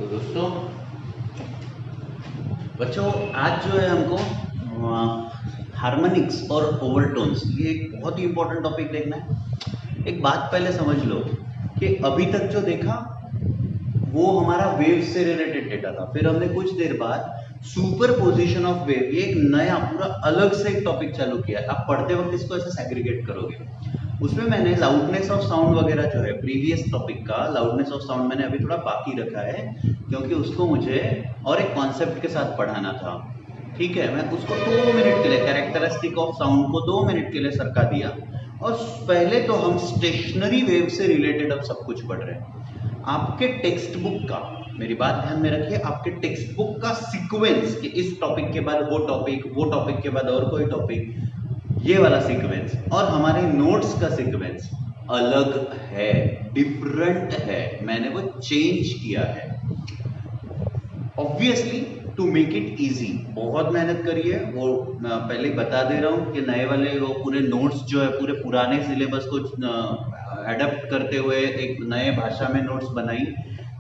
तो दोस्तों बच्चों आज जो है हमको हार्मोनिक्स और ओवरटोन्स ये एक बहुत ही इंपॉर्टेंट टॉपिक देखना है। एक बात पहले समझ लो कि अभी तक जो देखा वो हमारा वेव से रिलेटेड डेटा था। फिर हमने कुछ देर बाद सुपर पोजिशन ऑफ वेव, ये एक नया पूरा अलग से एक टॉपिक चालू किया। आप पढ़ते वक्त इसको ऐसे सेग्रीगेट करोगे। उसमें मैंने लाउडनेस ऑफ साउंड वगैरह जो है प्रीवियस टॉपिक का लाउडनेस ऑफ साउंड मैंने अभी थोड़ा बाकी रखा है, क्योंकि उसको मुझे और एक कॉन्सेप्ट के साथ पढ़ाना था। ठीक है, मैं उसको 2 मिनट के लिए कैरेक्टरिस्टिक ऑफ साउंड को 2 मिनट के लिए सरका दिया। और पहले तो हम स्टेशनरी वेव से रिलेटेड अब सब कुछ पढ़ रहे हैं। आपके टेक्स्ट बुक का, मेरी बात ध्यान में रखिए, आपके टेक्स्ट बुक का सीक्वेंस कि इस टॉपिक के बाद वो टॉपिक के बाद और कोई टॉपिक, ये वाला सीक्वेंस और हमारे नोट्स का सीक्वेंस अलग है, डिफरेंट है। मैंने वो चेंज किया है obviously to make it easy. बहुत मेहनत करी है, वो मैं पहले ही बता दे रहा हूँ कि नए वाले वो पूरे नोट्स जो है पूरे पुराने सिलेबस को अडेप्ट करते हुए एक नए भाषा में नोट्स बनाई,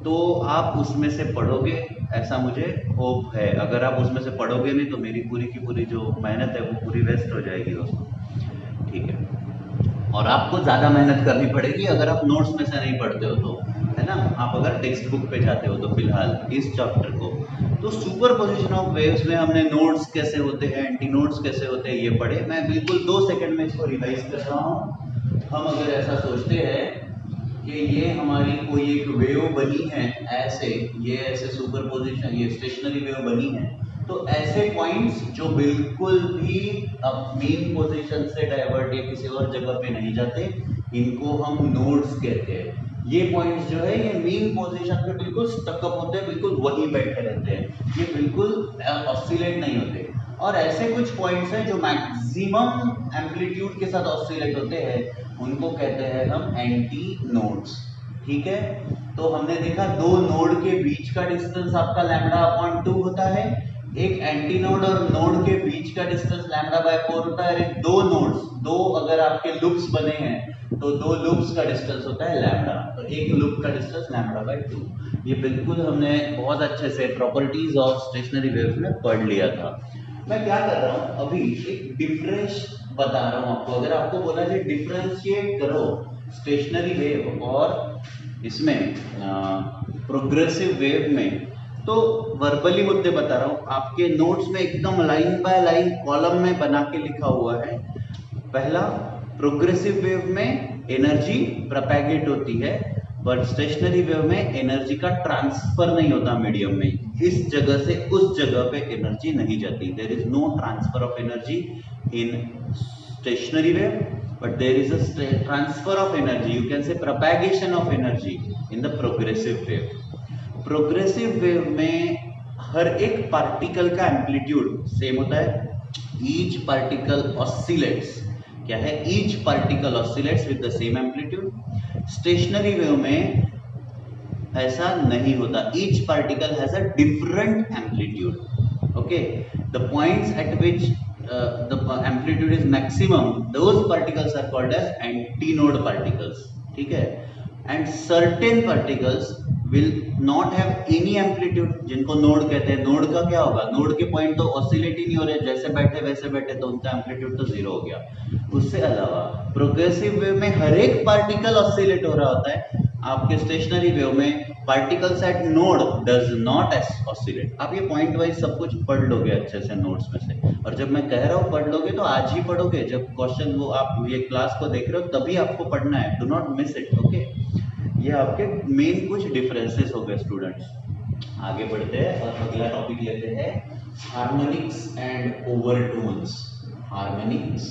तो आप उसमें से पढ़ोगे ऐसा मुझे होप है। अगर आप उसमें से पढ़ोगे नहीं तो मेरी पूरी की पूरी जो मेहनत है वो पूरी वेस्ट हो जाएगी दोस्तों। ठीक है, और आपको ज़्यादा मेहनत करनी पड़ेगी अगर आप नोट्स में से नहीं पढ़ते हो तो, है ना। आप अगर टेक्स्ट बुक पे जाते हो तो फिलहाल इस चैप्टर को तो सुपर पोजिशन ऑफ वेव्स में हमने नोड्स कैसे होते हैं, एंटी नोड्स कैसे होते हैं ये पढ़े। मैं बिल्कुल 2 सेकंड में इसको रिवाइज कर रहा हूँ। हम अगर ऐसा सोचते हैं कि ये हमारी कोई एक वेव बनी है, ऐसे ये ऐसे सुपर पोजिशन ये स्टेशनरी वेव बनी है, तो ऐसे पॉइंट्स जो बिल्कुल भी अब मेन पोजीशन से डाइवर्ट या किसी और जगह पे नहीं जाते, इनको हम नोड्स कहते हैं। ये पॉइंट्स जो है ये मेन पोजीशन पे बिल्कुल स्टकअप होते हैं, बिल्कुल वहीं बैठे रहते हैं, ये बिल्कुल ऑसिलेट नहीं होते। और ऐसे कुछ पॉइंट्स हैं जो मैक्सिमम एम्पलीट्यूड के साथ ऑसिलेट होते हैं, उनको कहते हैं हम एंटी नोड्स। ठीक है, तो हमने देखा 2 नोड के बीच का डिस्टेंस आपका λ/2 होता है, एक एंटी नोड और नोड के बीच का डिस्टेंस λ/4 होता है। एक दो नोड्स, दो अगर आपके लूप्स बने हैं तो 2 लूप्स का डिस्टेंस होता है लैम्डा, तो एक लूप का डिस्टेंस λ/2। ये बिल्कुल हमने बहुत अच्छे से प्रॉपर्टीज ऑफ स्टेशनरी वेव्स में पढ़ लिया था। मैं क्या कर रहा हूँ अभी एक डिफरेंस बता रहा हूँ आपको। अगर आपको बोला जाए डिफरेंशिएट करो स्टेशनरी वेव और इसमें प्रोग्रेसिव वेव में, तो वर्बली मुद्दे बता रहा हूँ। आपके नोट्स में एकदम लाइन बाय लाइन कॉलम में बना के लिखा हुआ है। पहला, प्रोग्रेसिव वेव में एनर्जी प्रोपैगेट होती है, पर स्टेशनरी वेव में एनर्जी का ट्रांसफर नहीं होता मीडियम में। इस जगह से उस जगह पे एनर्जी नहीं जाती। There is no transfer of energy in stationary wave, but there is a transfer of energy, you can say propagation of energy in the progressive wave. Progressive wave में हर एक पार्टिकल का एम्पलीट्यूड सेम होता है। Each particle oscillates, क्या है, each particle oscillates with the same amplitude. Stationary wave में ऐसा नहीं होता, each particle has a different amplitude. Okay, the points at which the amplitude is maximum, those particles are called as antinode particles. ठीक है, and certain particles will not have any amplitude, जिनको node कहते हैं। Node का क्या होगा, node के point तो ऑसिलेट ही नहीं हो रहे, जैसे बैठे वैसे बैठे, तो उनका एम्पलीट्यूड तो 0 हो गया। उससे अलावा प्रोग्रेसिव वेव में हर एक पार्टिकल ऑसिलेट हो रहा होता है। आपके स्टेशनरी वेव में particles eight node does not oscillate. आप ये पॉइंट वाइज सब कुछ पढ़ लोगे अच्छे से नोट्स में से, और जब मैं कह रहा हूँ पढ़ लोगे तो आज ही पढ़ोगे। जब क्वेश्चन वो आप ये क्लास को देख रहे हो तभी आपको पढ़ना है, do not miss it. Okay, ये आपके मेन कुछ डिफरेंसेस हो गए स्टूडेंट्स। आगे बढ़ते हैं और अगला टॉपिक लेते हैं, harmonics and overtones. Harmonics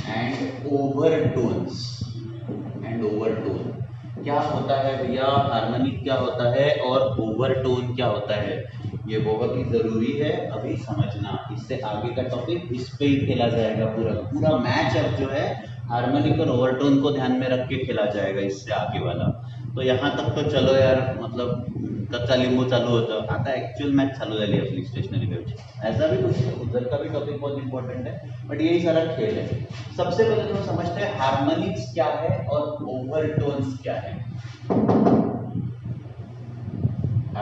and overtones, and overtone क्या होता है भैया, हार्मोनिक क्या होता है और ओवरटोन क्या होता है, ये बहुत ही जरूरी है अभी समझना। इससे आगे का टॉपिक इस पे ही खेला जाएगा, पूरा पूरा मैच अब जो है हार्मोनिक और ओवरटोन को ध्यान में रख के खेला जाएगा इससे आगे वाला। तो यहाँ तक तो चलो यार, मतलब कच्चा लिंबू चालू होता, आता एक्चुअल मैच चालू झाली आपली स्टेशनरी वेवची। ऐसा भी कुछ है, उधर का भी टॉपिक बहुत इंपॉर्टेंट है, बट यही सारा खेल है। सबसे पहले तो समझते हैं हार्मोनिक्स क्या है और ओवरटोन्स क्या है।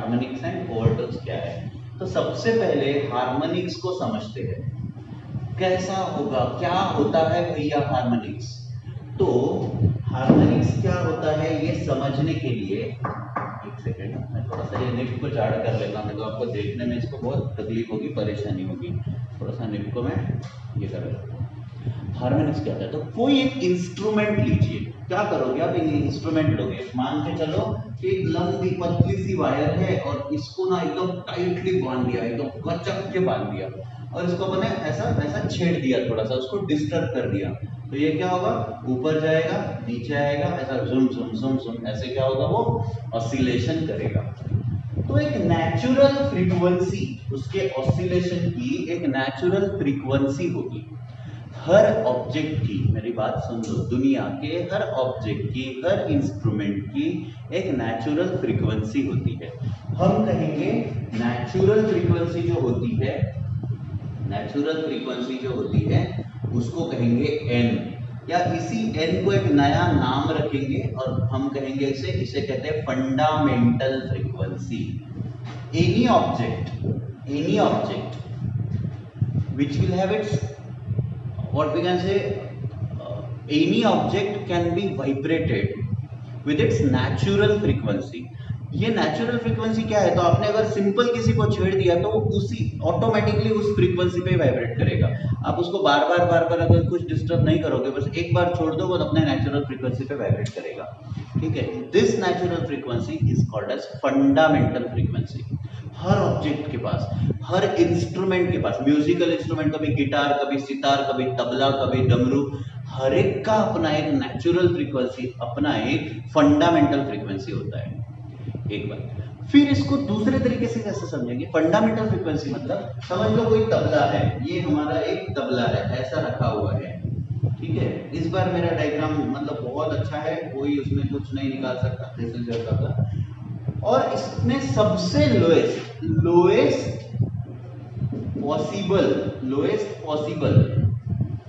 हार्मोनिक्स एंड ओवरटोन्स क्या है। तो सबसे पहले हार्मोनिक्स को समझते हैं, कैसा होगा, क्या होता है भैया हार्मोनिक्स। तो हार्मोनिक्स क्या होता है ये समझने के लिए एक सेकेंड मैं थोड़ा सा ये निप को चाड़ कर लेता हूँ, तो आपको देखने में इसको बहुत तकलीफ होगी, परेशानी होगी। थोड़ा सा निप को मैं ये कर लेता हूँ। हार्मोनिक्स क्या होता है, तो कोई एक इंस्ट्रूमेंट लीजिए। क्या करोगे आप, इंस्ट्रूमेंट लोगे, मान के चलो कि एक लंबी पतली सी वायर है और इसको ना एकदम टाइटली बांध दिया, एकदम कचक के बांध दिया और इसको अपने ऐसा ऐसा छेड़ दिया, थोड़ा सा उसको डिस्टर्ब कर दिया। तो ये क्या होगा, ऊपर जाएगा नीचे आएगा, ऐसा झुम झुम झुम झुम ऐसे क्या होगा, वो ऑसिलेशन करेगा। तो एक नेचुरल फ्रीक्वेंसी, उसके ऑसिलेशन की एक नेचुरल फ्रीक्वेंसी होगी। हर ऑब्जेक्ट की, मेरी बात सुन लो, दुनिया के हर ऑब्जेक्ट की, हर इंस्ट्रूमेंट की एक नेचुरल फ्रीक्वेंसी होती है। हम कहेंगे नेचुरल फ्रीक्वेंसी जो होती है, नेचुरल फ्रीक्वेंसी जो होती है उसको कहेंगे n, या इसी n को एक नया नाम रखेंगे और हम कहेंगे इसे कहते हैं fundamental frequency. Any object which will have its, what we can say, any object can be vibrated with its natural frequency। ये नेचुरल फ्रीक्वेंसी क्या है, तो आपने अगर सिंपल किसी को छेड़ दिया तो वो उसी ऑटोमेटिकली उस फ्रीक्वेंसी पे वाइब्रेट करेगा। आप उसको बार बार अगर कुछ डिस्टर्ब नहीं करोगे, बस एक बार छोड़ दो, वो अपने नेचुरल फ्रीक्वेंसी पे वाइब्रेट करेगा। ठीक है, this natural frequency is called as fundamental frequency. हर ऑब्जेक्ट के पास, हर इंस्ट्रूमेंट के पास, म्यूजिकल इंस्ट्रूमेंट, कभी गिटार, कभी सितार, कभी तबला, कभी डमरू, हर एक का अपना एक नेचुरल फ्रीक्वेंसी, अपना एक फंडामेंटल फ्रीक्वेंसी होता है। एक बार फिर इसको दूसरे तरीके से कैसे समझेंगे। फंडामेंटल फ्रीक्वेंसी मतलब समझ लो कोई तबला है, ये हमारा एक तबला है, ऐसा रखा हुआ है। ठीक है, इस बार मेरा डायग्राम मतलब बहुत अच्छा है, कोई उसमें कुछ नहीं निकाल सकता, दिस इज योर तबला। और इसमें सबसे लोएस्ट पॉसिबल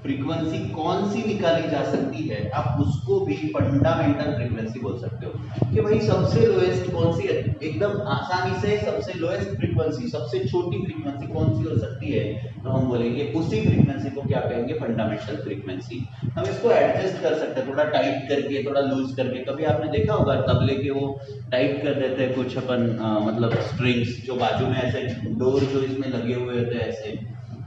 फ्रीक्वेंसी कौन सी निकाली जा सकती है, आप उसको भी फंडामेंटल फ्रीक्वेंसी बोल सकते हो। कि भाई सबसे लोएस्ट कौन सी है, एकदम आसानी से सबसे लोएस्ट फ्रीक्वेंसी, सबसे छोटी फ्रीक्वेंसी कौन सी हो सकती है, तो हम बोलेंगे उसी फ्रीक्वेंसी को क्या कहेंगे, फंडामेंटल फ्रीक्वेंसी। हम इसको एडजस्ट कर सकते हैं, थोड़ा टाइट करके, थोड़ा लूज करके। कभी आपने देखा होगा तबले के वो टाइट कर देते हैं कुछ अपन, मतलब स्ट्रिंग्स जो बाजू में ऐसे डोर जो इसमें लगे हुए होते हैं ऐसे,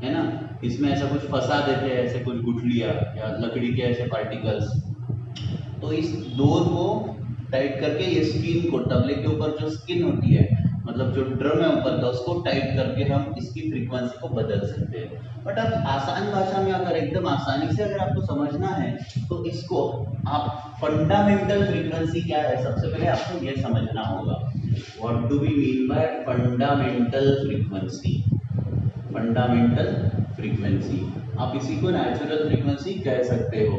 है ना, इसमें ऐसा कुछ फंसा देते हैं, ऐसे कुछ गुठलियां या लकड़ी के ऐसे पार्टिकल्स। तो इस डोर को टाइट करके, ये स्किन को, तबले के ऊपर जो स्किन होती है, मतलब जो ड्रम है ऊपर का, उसको टाइट करके हम इसकी फ्रीक्वेंसी को बदल सकते हैं। बट अब आसान भाषा में अगर एकदम आसानी से अगर आपको समझना है, तो इसको आप फंडामेंटल फ्रीक्वेंसी क्या है, सबसे पहले आपको ये समझना होगा। What do we mean by fundamental frequency. Fundamental frequency, आप इसी को नेचुरल फ्रीक्वेंसी कह सकते हो।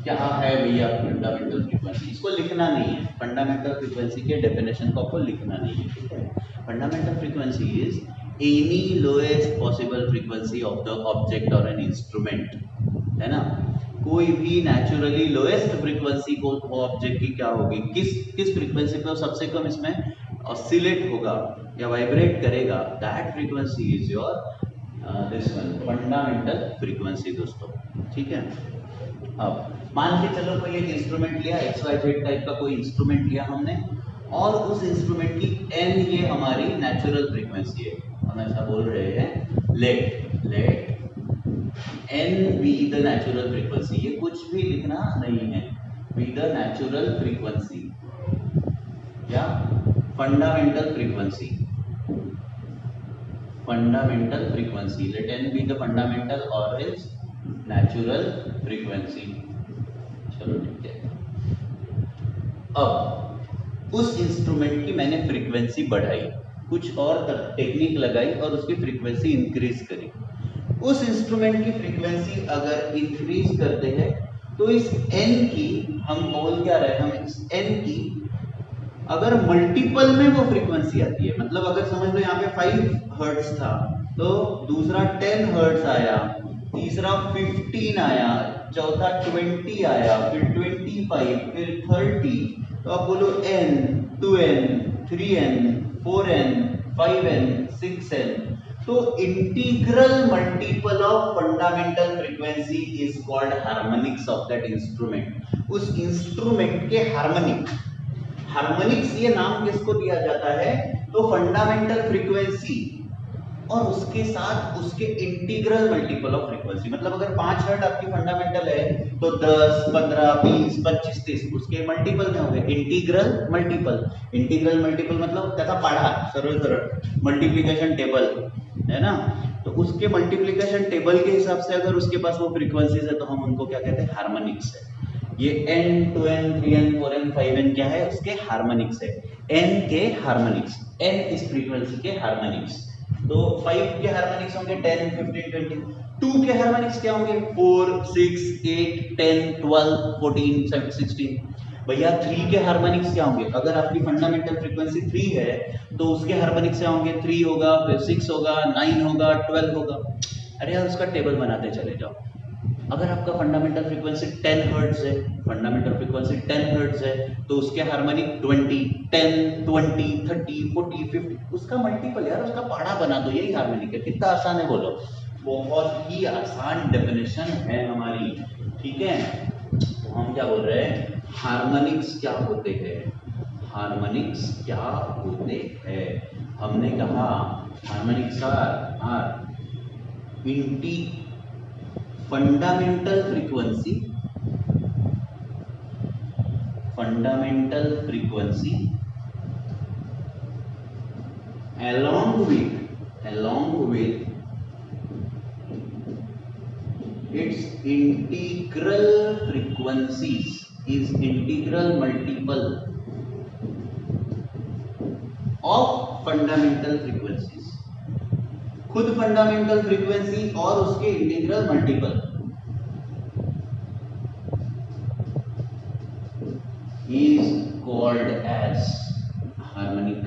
क्या है भैया फंडामेंटल फ्रीक्वेंसी, इसको लिखना नहीं है, फंडामेंटल फ्रीक्वेंसी के डेफिनेशन को आपको लिखना नहीं है। ठीक है, fundamental frequency is any lowest possible frequency of the object और एन इंस्ट्रूमेंट, है ना। कोई भी नेचुरली लोएस्ट फ्रीक्वेंसी को ऑब्जेक्ट की क्या होगी, किस फ्रीक्वेंसी पे सबसे कम इसमें ऑसिलेट होगा या वाइब्रेट करेगा, that frequency is your this one, fundamental frequency दोस्तों। ठीक है, अब मान के चलो कोई एक इंस्ट्रूमेंट लिया, XYZ टाइप का कोई इंस्ट्रूमेंट लिया हमने, और उस इंस्ट्रूमेंट की n ये हमारी नेचुरल फ्रीक्वेंसी है। हम ऐसा बोल रहे हैं, let n be the natural frequency, ये कुछ भी लिखना नहीं है, बी द नेचुरल फ्रीक्वेंसी या fundamental frequency, fundamental frequency, let n be the fundamental और एल्स नेचुरल फ्रीक्वेंसी। चलो ठीक है, अब उस इंस्ट्रूमेंट की मैंने फ्रीक्वेंसी बढ़ाई, कुछ और टेक्निक लगाई और उसकी फ्रीक्वेंसी इंक्रीज करी। उस इंस्ट्रूमेंट की फ्रीक्वेंसी अगर इंक्रीज करते हैं तो इस n की, हम बोल क्या रहे, हम इस n की अगर मल्टीपल में वो फ्रीक्वेंसी आती है, मतलब अगर समझ लो यहाँ पे 5 हर्ट्ज था, तो दूसरा 10 हर्ट्ज आया, तीसरा 15 आया, चौथा 20 आया, फिर 25, फिर 30, तो आप बोलो n, 2n, 3n 4n 5n 6n। तो integral multiple of fundamental frequency is called harmonics of that instrument. उस इंस्ट्रूमेंट के हार्मोनिक्स ये नाम किसको दिया जाता है? तो फंडामेंटल फ्रीक्वेंसी और उसके साथ उसके इंटीग्रल मल्टीपल ऑफ फ्रीक्वेंसी। मतलब अगर 5 हर्ट्ज आपकी फंडामेंटल है तो 10 15 20 25 30 उसके मल्टीपल में होंगे। इंटीग्रल मल्टीपल मतलब त्याचा पाढा, सरळ मल्टीप्लिकेशन टेबल है ना। तो उसके मल्टीप्लिकेशन टेबल के हिसाब से अगर उसके पास वो फ्रीक्वेंसीज है तो हम उनको क्या कहते हैं? हार्मोनिक्स है। ये n 2n 3n 4n 5n क्या है? उसके हार्मोनिक्स है। n के हार्मोनिक्स, n इस फ्रीक्वेंसी के हार्मोनिक्स। तो 5 के हार्मोनिक्स होंगे 10 15 20। 2 के हार्मोनिक्स क्या होंगे? 4 6 8 10 12 14 16। भैया 3 के हार्मोनिक्स क्या होंगे? अगर आपकी फंडामेंटल फ्रीक्वेंसी 3 है तो उसके हार्मोनिक्स क्या होंगे? 3 होगा, फिर 6 होगा, 9 होगा, 12 होगा। अरे यार उसका टेबल बनाते चले जाओ। अगर आपका फंडामेंटल फ्रीक्वेंसी 10 हर्ट्ज है, तो उसके हार्मोनिक 20 10 20 30 40 50 उसका मल्टीपल यार, उसका पाढ़ा बना दो, यही हार्मोनिक है। कितना आसान है बोलो। बहुत ही आसान डेफिनेशन है हमारी, ठीक है। तो हम क्या बोल रहे हैं? हार्मोनिक्स क्या होते हैं? हमने कहा harmonics are fundamental frequency along with its integral frequencies is integral multiple of fundamental frequencies। खुद फंडामेंटल फ्रीक्वेंसी और उसके integral multiple is called as harmonic।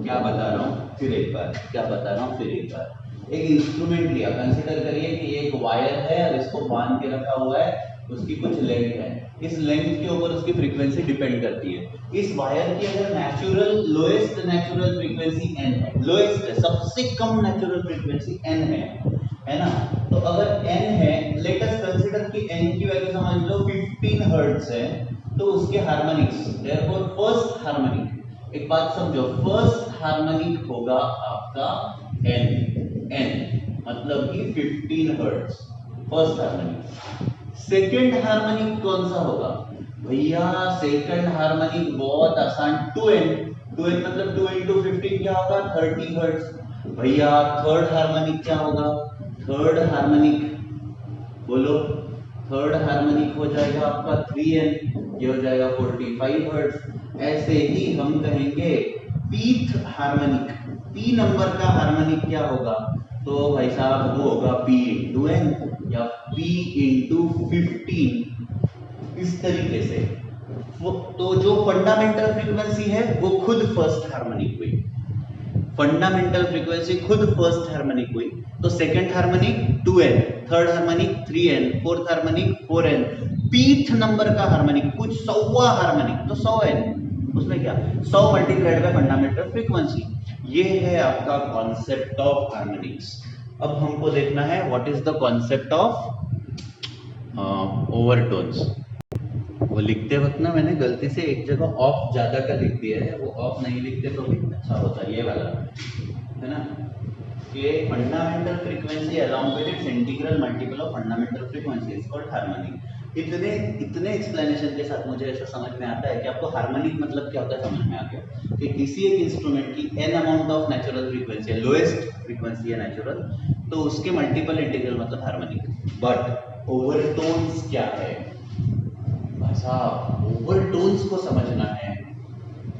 क्या बता रहा हूं फिर एक बार, एक इंस्ट्रूमेंट लिया, कंसीडर करिए कि एक वायर है और इसको बांध के रखा हुआ है, उसकी कुछ लेंथ है। इस लेंथ के ऊपर उसकी फ्रीक्वेंसी डिपेंड करती है। इस वायर की अगर लोएस्ट नेचुरल फ्रीक्वेंसी n है, लोएस्ट है, सबसे कम नेचुरल फ्रीक्वेंसी n है ना। तो अगर n है, लेट अस कंसीडर कि n की वैल्यू समझ लो 15 हर्ट्ज है, तो उसके हार्मोनिक्स, देयरफॉर फर्स्ट हार्मोनिक, एक बात समझो, फर्स्ट हार्मोनिक होगा आपका n मतलब कि 15 hertz first harmonic. Second harmonic कौन सा होगा? भैया सेकंड हार्मोनिक बहुत आसान, 2n मतलब 2 into 15 क्या होगा? 30 हर्ट्ज। भैया थर्ड हार्मोनिक क्या होगा? थर्ड हार्मोनिक बोलो, थर्ड हार्मोनिक हो जाएगा आपका 3n, ये हो जाएगा 45 हर्ट्ज। ऐसे ही हम कहेंगे पीथ हार्मोनिक, पी नंबर का हार्मोनिक क्या होगा? तो भाई साहब वो होगा p into n या p into 15, इस तरीके से। तो जो फंडामेंटल फ्रीक्वेंसी है वो खुद फर्स्ट हार्मोनिक हुई, तो second harmonic 2n, third harmonic 3n, fourth harmonic 4n, pith number का हार्मोनिक कुछ 100वां हार्मोनिक तो 100n, उसमें क्या 100 मल्टीप्लाइड बाय फंडामेंटल फ्रीक्वेंसी। ये है आपका कॉन्सेप्ट ऑफ हार्मोनिक्स। अब हमको देखना है what is the concept of overtones. वो लिखते वक्त ना मैंने गलती से एक जगह ऑफ ज्यादा का लिख दिया है, वो ऑफ नहीं लिखते तो भी अच्छा होता है, ये वाला है ना, कि fundamental frequency along with its integral multiple of fundamental frequency is called harmonic. इतने एक्सप्लेनेशन के साथ मुझे ऐसा समझ में आता है कि आपको हार्मोनिक मतलब क्या होता है समझ में आ गया, कि किसी एक इंस्ट्रूमेंट की n amount of natural frequency है, लोएस्ट फ्रीक्वेंसी है नेचुरल, तो उसके मल्टीपल इंटीग्रल मतलब हार्मोनिक। बट ओवरटोन्स क्या है साहब? ओवरटोन्स को समझना है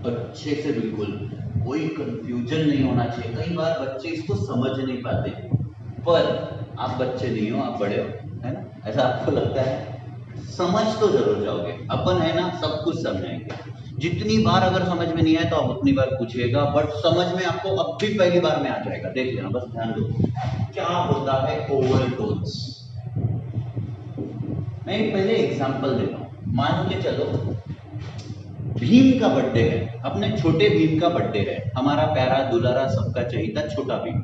अच्छे से, बिल्कुल कोई कंफ्यूजन नहीं होना चाहिए। कई बार बच्चे इसको समझ नहीं पाते, पर आप बच्चे नहीं हो, आप बड़े हो, है ना, ऐसा आपको लगता है, समझ तो जरूर जाओगे। अपन है ना, सब कुछ समझाएंगे। जितनी बार अगर समझ में नहीं आए तो आप उतनी बार पूछिएगा, बट समझ में आपको अब भी पहली बार में आ जाएगा। देख लेना, बस ध्यान दो क्या होता है ओवरटोन्स। मैं एक पहले एग्जांपल देता हूं। मान के चलो भीम का बर्थडे है, अपने छोटे भीम का बर्थडे है, हमारा प्यारा दुलारा सबका चहेता छोटा भीम,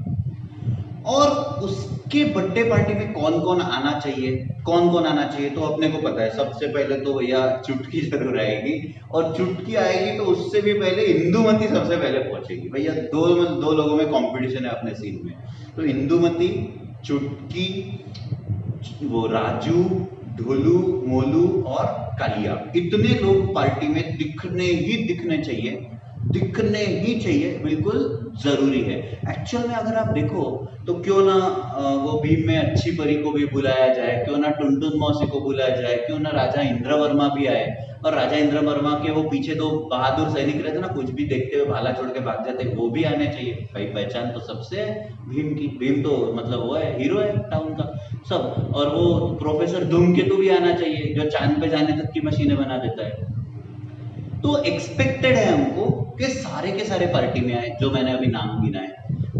और उसके बर्थडे पार्टी में कौन कौन आना चाहिए, कौन कौन आना चाहिए, तो अपने को पता है सबसे पहले तो भैया चुटकी जरूर आएगी, और चुटकी आएगी तो उससे भी पहले इंदुमती सबसे पहले पहुंचेगी। भैया दो लोगों में कंपटीशन है अपने सीन में, तो इंदुमती, चुटकी, वो राजू, ढोलू, मोलू और कालिया, इतने लोग पार्टी में दिखने चाहिए, बिल्कुल जरूरी है। एक्चुअल में अगर आप देखो तो क्यों ना वो भीम में अच्छी परी को भी बुलाया जाए, क्यों ना टुनटुन मौसी को बुलाया जाए, क्यों ना राजा इंद्रवर्मा भी आए, और राजा इंद्रवर्मा के वो पीछे दो बहादुर सैनिक रहते ना, कुछ भी देखते हुए भाला छोड़ के भाग जाते, वो भी आने चाहिए भाई। पहचान तो सबसे भीम की, भीम तो मतलब वो है, हीरो है टाउन का सब। और वो प्रोफेसर धूमकेतु भी आना चाहिए, जो चांद पे जाने तक की मशीनें बना देता है। तो एक्सपेक्टेड है हमको कि सारे के सारे पार्टी में आए, जो मैंने अभी नाम गिनाए।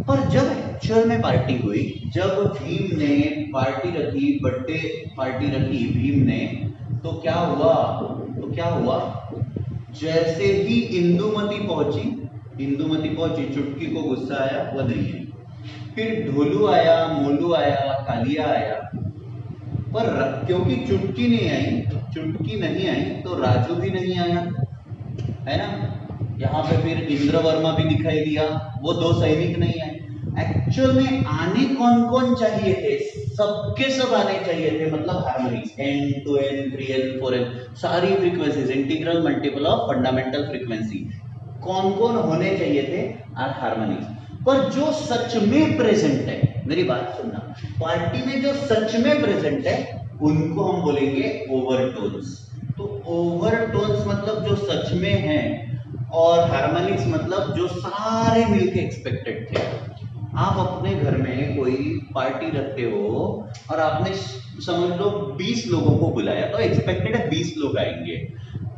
पर जब एक्चुअल में पार्टी हुई, जब भीम ने पार्टी रखी, बर्थडे पार्टी रखी भीम ने, तो क्या हुआ, जैसे ही इंदुमती पहुंची, चुटकी को गुस्सा आया, वो नहीं है। फिर ढोलू आया, मोलू आया, कालिया आया, पर क्योंकि चुटकी नहीं आई तो राजू भी नहीं आया, है ना। यहाँ पे फिर इंद्रवर्मा भी दिखाई दिया, वो दो सैनिक नहीं आए। एक्चुअल में आने कौन कौन चाहिए थे, सबके सब आने चाहिए थे, मतलब harmonics, n to n 3n 4n सारी frequencies, integral multiple of fundamental frequency, कौन कौन होने चाहिए थे, आर हार्मोनिक्स। पर जो सच में प्रेजेंट है, मेरी बात सुनना, पार्टी में जो सच में प्रेजेंट है उनको हम बोलेंगे ओवरटोन्स। तो ओवरटोन्स मतलब जो सच में है, और हार्मोनिक्स मतलब जो सारे मिलके एक्सपेक्टेड थे। आप अपने घर में कोई पार्टी रखते हो और आपने समझ लो 20 लोगों को बुलाया, तो एक्सपेक्टेड है 20 लोग आएंगे,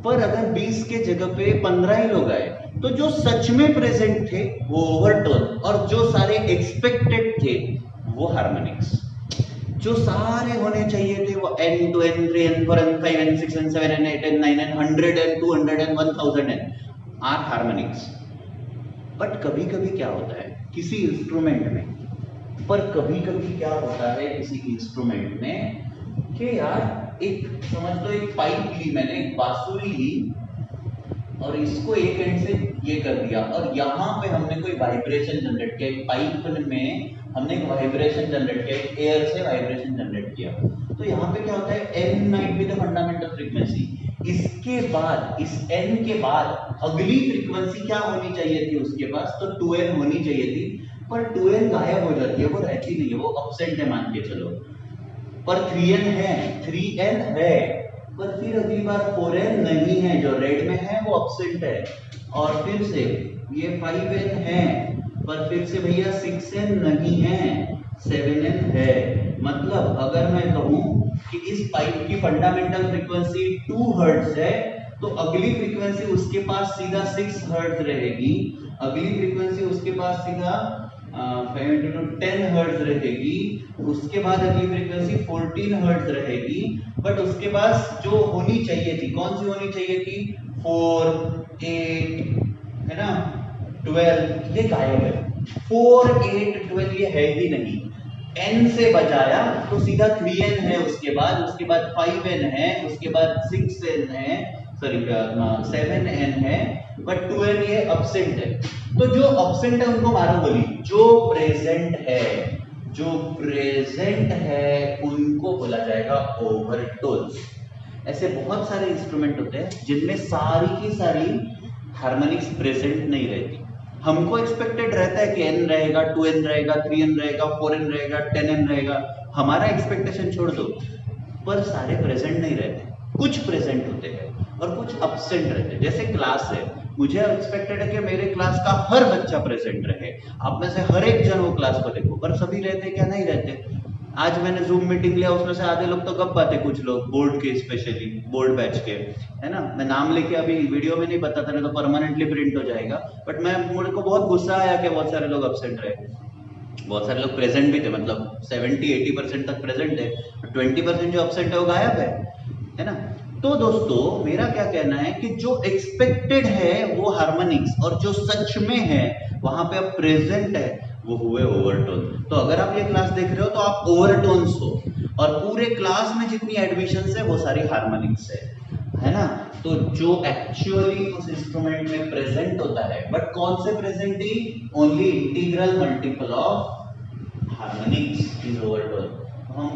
पर अगर 20 के जगह पे 15 ही लोग आए, तो जो सच में प्रेजेंट थे वो ओवरटोन, और जो सारे एक्सपेक्टेड थे वो हार्मोनिक्स। जो सारे होने चाहिए थे वो n to n 3n 4n 5n 6n 7n 8n 9n 100n 200n 1000n are harmonics. But कभी कभी क्या होता है किसी इंस्ट्रूमेंट में, कि यार एक समझ लो, एक पाइप ली मैंने, एक बांसुरी ली, और इसको एक एंड से ये कर दिया, और यहाँ पे हमने कोई वाइब्रेशन जनरेट किया, एक पाइप में हमने एक वाइब्रेशन जनरेट किया, एक एयर से वाइब्रेशन जनरेट किया। तो यहाँ पे क्या होता है, n might be the fundamental frequency. इसके बाद, इस n के बाद अगली फ्रीक्वेंसी क्या होनी चाहिए थी उसके पास, तो 2n होनी चाहिए थी, पर 2n गायब हो जाती है, वो रहती नहीं है, वो एब्सेंट है मान के चलो। पर 3n है, पर फिर अगली बार 4n नहीं है, जो रेड में है वो एब्सेंट है, और फिर से ये 5n है, पर फिर से भैया 6n नहीं है, 7n है। मतलब अगर मैं कहूं कि इस पाइप की फंडामेंटल फ्रीक्वेंसी 2 हर्ट्ज है, तो अगली फ्रीक्वेंसी उसके पास सीधा 6 हर्ट्ज रहेगी, अगली फ्रीक्वेंसी उसके पास सीधा 10 हर्ट्ज रहेगी, उसके बाद अगली फ्रीक्वेंसी 14 हर्ट्ज रहेगी। बट उसके पास जो होनी चाहिए थी, कौन सी होनी चाहिए थी, 4, 8, है ना, 12, ये गायब है। 4, 8, 12 ये है ही नहीं। n से बजाया तो सीधा 3n है, उसके बाद 5n है, उसके बाद 6n है, सॉरी 7n है, बट 2n ये एब्सेंट है। तो जो एब्सेंट है उनको मारो गोली, जो प्रेजेंट है उनको बोला जाएगा ओवरटोन्स। ऐसे बहुत सारे इंस्ट्रूमेंट होते हैं जिनमें सारी की सारी हार्मोनिक्स प्रेजेंट नहीं रहती। हमको एक्सपेक्टेड रहता है कि n रहेगा, 2n रहेगा, 3n रहेगा, 4n रहेगा, 10n रहेगा, हमारा एक्सपेक्टेशन छोड़ दो, पर सारे प्रेजेंट नहीं रहते, कुछ प्रेजेंट होते हैं और कुछ एब्सेंट रहते हैं। जैसे क्लास है, मुझे एक्सपेक्टेड है कि मेरे क्लास का हर बच्चा प्रेजेंट रहे, आप में से हर एक जन वो क्लास को देखो, पर सभी रहते क्या, नहीं रहते। आज मैंने जूम मीटिंग लिया, उसमें से आधे लोग तो गप बातें, कुछ लोग बोर्ड के, स्पेशली बोर्ड बैच के, है ना। मैं नाम लेके अभी वीडियो में नहीं बताता, नहीं तो परमानेंटली प्रिंट हो जाएगा। बट मुझे को बहुत गुस्सा आया कि बहुत सारे लोग एब्सेंट रहे, बहुत सारे लोग प्रेजेंट भी थे, मतलब 70-80% तक प्रेजेंट है, 20% जो एब्सेंट है वो गायब है ना। तो दोस्तों मेरा क्या कहना है कि जो एक्सपेक्टेड है वो हार्मोनिक्स, और जो सच में है वहां पे अब प्रेजेंट है वो हुए ओवरटोन। तो अगर आप ये क्लास देख रहे हो तो आप ओवरटोन्स हो, और पूरे क्लास में जितनी एडमिशंस है वो सारी हार्मोनिक्स है ना। तो जो एक्चुअली उस इंस्ट्रूमेंट में प्रेजेंट होता है, बट कौन से present he, only integral multiple of harmonics is overtone. तो हम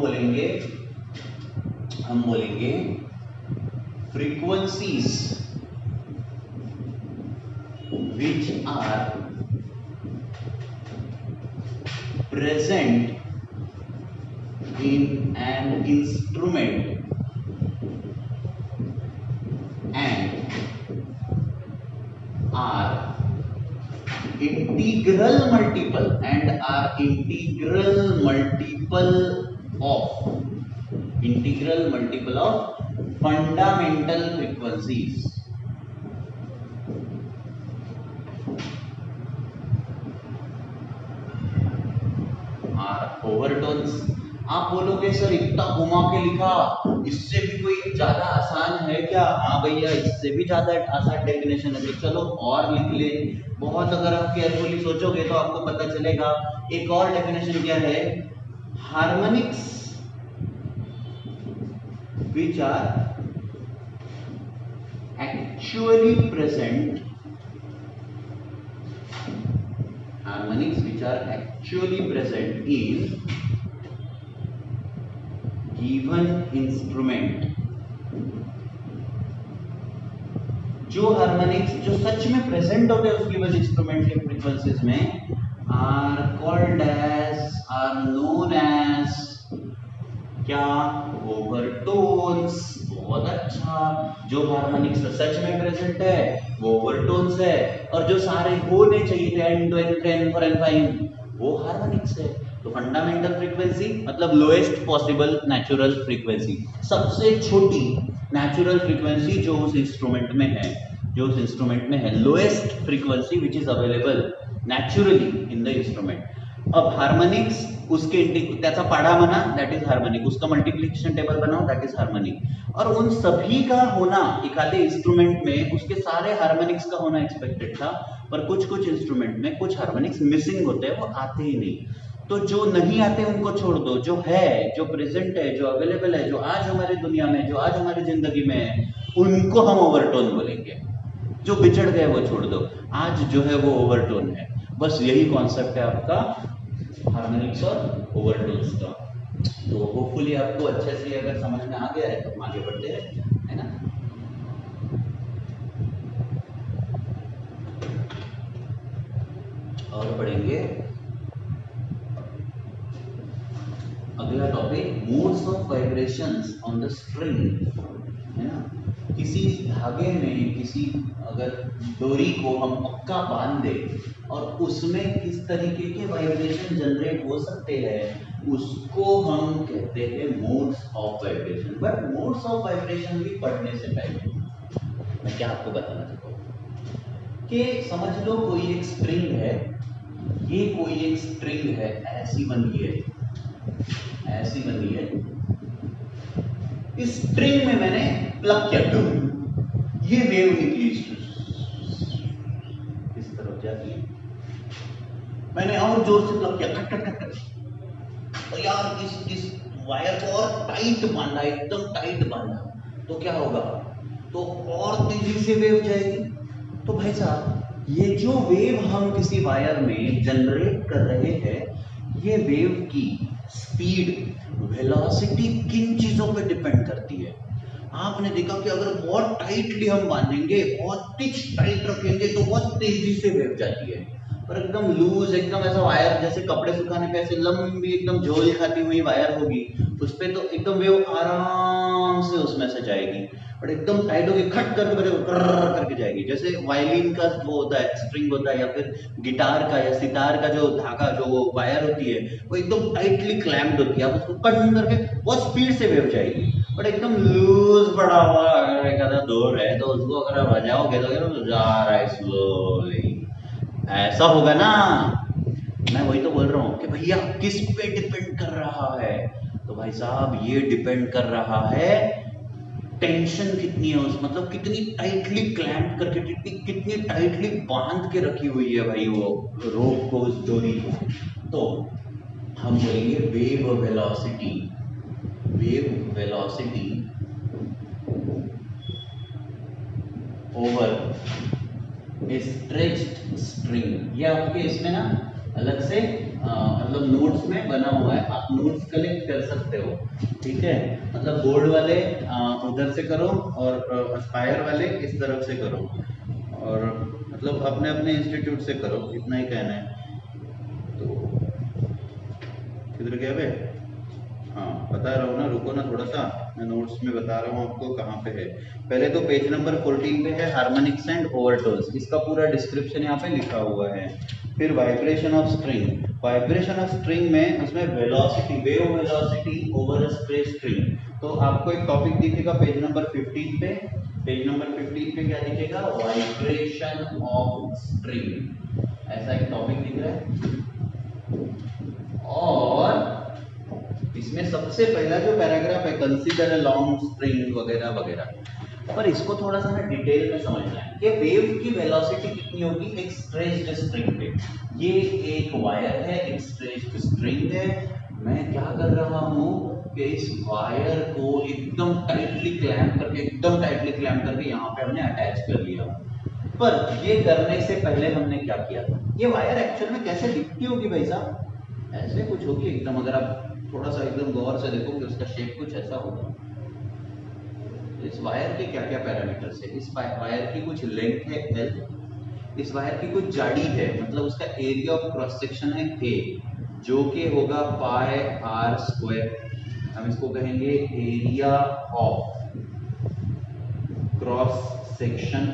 बोलेंगे frequencies which are present in an instrument and are integral multiple of fundamental frequencies। Overtones. आप बोलोगे सर इतना घुमा के लिखा, इससे भी कोई ज्यादा आसान है क्या? हाँ भैया, इससे भी ज्यादा आसान डेफिनेशन है, तो चलो और लिख ले। बहुत अगर आप केयरफुली सोचोगे तो आपको पता चलेगा। एक और डेफिनेशन क्या है, harmonics which are actually present in given instrument। जो हार्मोनिक्स जो सच में प्रेजेंट होते हैं उस गिवन इंस्ट्रूमेंट के फ्रीक्वेंसीज में आर नोन एज क्या? ओवरटोन्स। बहुत अच्छा, जो हार्मोनिक्स सच में प्रेजेंट है वो ओवरटोन्स है, और जो सारे होने चाहिए थे n two n, ten four n five, वो हार्मोनिक्स है। तो फंडामेंटल फ्रीक्वेंसी मतलब लोएस्ट पॉसिबल नेचुरल फ्रीक्वेंसी, सबसे छोटी नेचुरल फ्रीक्वेंसी जो उस इंस्ट्रूमेंट में है, lowest frequency which is available naturally in the instrument. अब हार्मोनिक्स उसके त्याचा पाढा बना, दैट इज हार्मोनिक, उसका मल्टीप्लिकेशन टेबल बनाओ, दैट इज हार्मोनिक। और उन सभी का होना एक आधे इंस्ट्रूमेंट में, उसके सारे हार्मोनिक्स का होना एक्सपेक्टेड था, पर कुछ इंस्ट्रूमेंट में कुछ हार्मोनिक्स मिसिंग होते हैं, वो आते ही नहीं। तो जो नहीं आते उनको छोड़ दो, जो है, जो प्रेजेंट है, जो अवेलेबल है, जो आज हमारी दुनिया में, जो आज हमारी जिंदगी में है, उनको हम ओवरटोन बोलेंगे। जो बिछड़ गए वो छोड़ दो, आज जो है वो ओवरटोन है। बस यही कॉन्सेप्ट है आपका हार्मोनिक्स और ओवरटोन्स का। तो होपफुली आपको अच्छे से अगर समझ में आ गया है तो हम आगे बढ़ते हैं, है ना। और पढ़ेंगे अगला topic, modes of vibrations on the string, है ना। किसी धागे में किसी अगर डोरी को हम पक्का बांध दे और उसमें किस तरीके के वाइब्रेशन जनरेट हो सकते हैं, उसको हम कहते हैं modes of vibration. But modes of vibration भी पढ़ने से पहले मैं क्या आपको बताना चाहता हूँ कि समझ लो कोई एक स्ट्रिंग है, ये कोई एक स्ट्रिंग है, ऐसी बनी है। इस स्ट्रिंग में मैंने प्लग किया, ये वेव निकली, इस तरफ जाती है। मैंने और जोर से प्लग किया, खट खट खट खट, तो यार इस वायर को और टाइट बांधा, एकदम टाइट बांधा, तो क्या होगा? तो और तेजी से वेव जाएगी। तो भाई साहब, ये जो वेव हम किसी वायर में जनरेट कर रहे हैं, ये वेव की स्पीड, वेलोसिटी किन चीजों पे डिपेंड करती है? आपने देखा कि अगर बहुत टाइटली हम बांधेंगे, बहुत पिच टाइट रखेंगे, तो बहुत तेजी से वेव जाती है। और एकदम लूज, एकदम ऐसा वायर जैसे कपड़े सुखाने पे ऐसे लंबी एकदम झोल खाती हुई वायर होगी, उस पे तो एकदम वेव आराम से उसमें से जाएगी। और एकदम टाइट होगी, खट करके करके जाएगी। जैसे वायलिन का वो होता है, स्ट्रिंग होता है, या फिर गिटार का या सितार का जो धागा, जो वो वायर होती है, वो एकदम टाइटली क्लैम्प्ड होती है। आप उसको कट करके बहुत स्पीड से वेव जाएगी। और एकदम लूज पड़ा हुआ अगर एक आधा डोर है, तो उसको अगर आप बजाओगे तो जा रहा है स्लोली, ऐसा होगा ना। मैं वही तो बोल रहा हूँ कि भैया किस पे डिपेंड कर रहा है? तो भाई साहब, ये डिपेंड कर रहा है टेंशन कितनी है उस, मतलब कितनी टाइटली क्लैंप करके, कितनी कितनी टाइटली बांध के रखी हुई है भाई वो रोप को, उस डोरी को। तो हम बोलेंगे wave velocity, wave velocity over stretched string. ये आपके इसमें ना अलग से मतलब नोट्स में बना हुआ है, आप नोट्स कलेक्ट कर सकते हो, ठीक है। मतलब बोर्ड वाले उधर से करो और एस्पायर वाले इस तरफ से करो, और मतलब अपने अपने इंस्टीट्यूट से करो, इतना ही कहना है। तो किधर गया बे? हाँ बता रहा हूँ ना, रुको ना थोड़ा सा, मैं नोट्स में बता रहा हूँ आपको कहाँ पे है। पहले तो पेज नंबर 14 पे है हार्मोनिक्स एंड ओवरटोन्स, इसका पूरा डिस्क्रिप्शन यहाँ पे लिखा हुआ है। फिर vibration of string, vibration of string में उसमें velocity, wave velocity over a straight string. तो आपको एक टॉपिक दिखेगा पेज नंबर 15 पे, पेज नंबर 15 पे क्या दिखेगा? वाइब्रेशन ऑफ स्ट्रिंग, ऐसा एक टॉपिक दिख रहा है। और इसमें सबसे पहला जो पैराग्राफ है, कंसीडर अ लॉन्ग स्ट्रिंग वगैरह वगैरह। पर इसको थोड़ा सा ना डिटेल में समझना है कि वेव की वेलोसिटी कितनी होगी एक स्ट्रेच्ड स्ट्रिंग पे। ये एक वायर है, एक स्ट्रेच्ड स्ट्रिंग है। मैं क्या कर रहा हूँ कि इस वायर को एकदम टाइटली क्लैंप करके, एकदम टाइटली क्लैंप करके यहाँ पे हमने अटैच कर लिया। पर ये करने से पहले हमने क्या किया था? ये वायर एक्चुअल में कैसे दिखती होगी भाई साहब? ऐसे कुछ होगी एकदम, अगर आप थोड़ा सा एकदम गौर से देखोगे उसका शेप कुछ ऐसा होगा। इस वायर के क्या क्या पैरामीटर्स है? इस वायर की कुछ लेंथ है L, इस वायर की कुछ जाड़ी है, मतलब उसका एरिया ऑफ क्रॉस सेक्शन है A, जो कि होगा पाई r स्क्वायर। हम इसको कहेंगे area of cross section,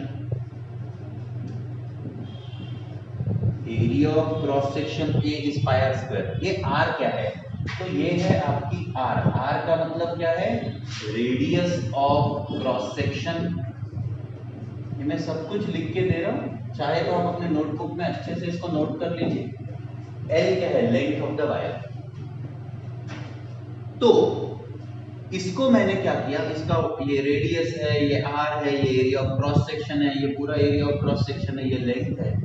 area of cross section A is pi r square. ये r क्या है? तो ये है आपकी R, R का मतलब क्या है? Radius of cross section. ये मैं सब कुछ लिख के दे रहा हूँ, चाहे तो आप अपने नोटबुक में अच्छे से इसको नोट कर लीजिए। L क्या है? Length of the wire. तो इसको मैंने क्या किया, इसका ये रेडियस है, ये R है, ये एरिया ऑफ क्रॉस सेक्शन है, ये पूरा एरिया ऑफ क्रॉस सेक्शन है, ये लेंथ है।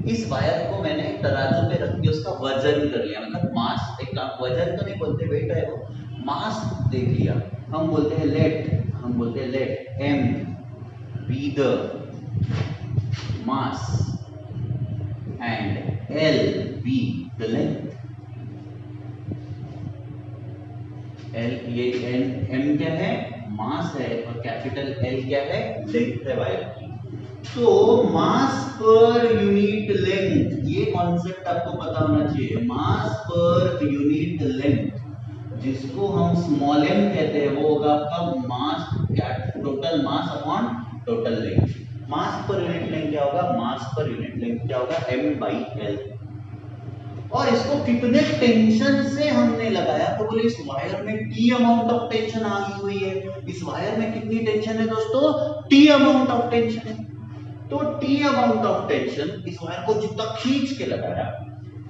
इस वायर को मैंने तराजू पे रख के उसका वजन कर लिया, मतलब मास, एक वजन तो नहीं बोलते, वेट है वो, मास देख लिया। हम बोलते हैं let m be the mass and l be the length. L ये m क्या है? मास है, और कैपिटल L क्या है? लेंथ है वायर की। तो मास पर यूनिट लेंथ, ये कॉन्सेप्ट आपको पता होना चाहिए। मास पर यूनिट लेंथ, जिसको हम स्मॉल m कहते हैं, वो होगा आपका mass, total mass upon total length. Mass per unit length क्या होगा? मास पर यूनिट लेंथ क्या होगा? m/l। और इसको कितने टेंशन से हमने लगाया, तो बोले इस वायर में T अमाउंट ऑफ टेंशन आ गई हुई है। इस वायर में कितनी टेंशन है दोस्तों? T अमाउंट ऑफ टेंशन है। तो T अमाउंट ऑफ टेंशन इस वायर को जितना खींच के लगाया,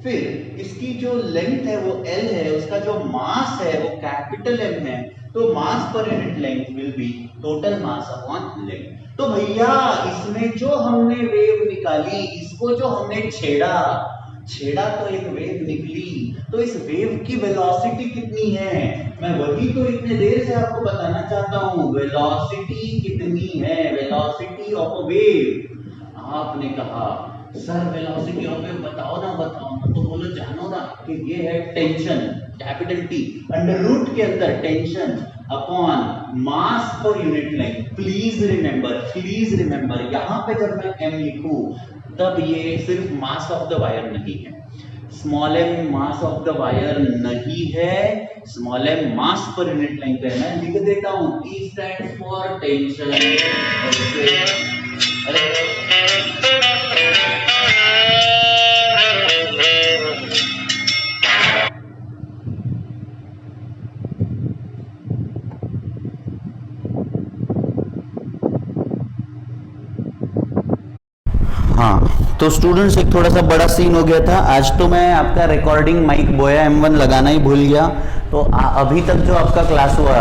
फिर इसकी जो लेंथ है वो L है, उसका जो मास है वो कैपिटल M है, तो mass per unit length will be total mass upon length. तो भैया इसमें जो हमने वेव निकाली, इसको जो हमने छेड़ा तो एक वेव निकली, तो इस वेव की वेलोसिटी कितनी है? मैं वही तो इतने देर से आपको बताना चाहता हूं, वेलोसिटी कितनी है, वेलोसिटी ऑफ अ वेव। आपने कहा सर वेलोसिटी ऑफ वेव बताओ ना, तो बोलो जानो ना कि ये है tension, capital T under root के अंदर tension upon mass per unit length. Please remember यहां पे जब मैं m लिखूं तब ये सिर्फ मास ऑफ द वायर नहीं है, small m mass of the wire नहीं है, स्मॉल m मास पर यूनिट लेंथ है। मैं लिख देता हूं T स्टैंड्स फॉर टेंशन। हाँ तो स्टूडेंट्स एक थोड़ा सा बड़ा सीन हो गया था आज। तो मैं आपका रिकॉर्डिंग माइक बोया M1 लगाना ही भूल गया, तो अभी तक जो आपका क्लास हुआ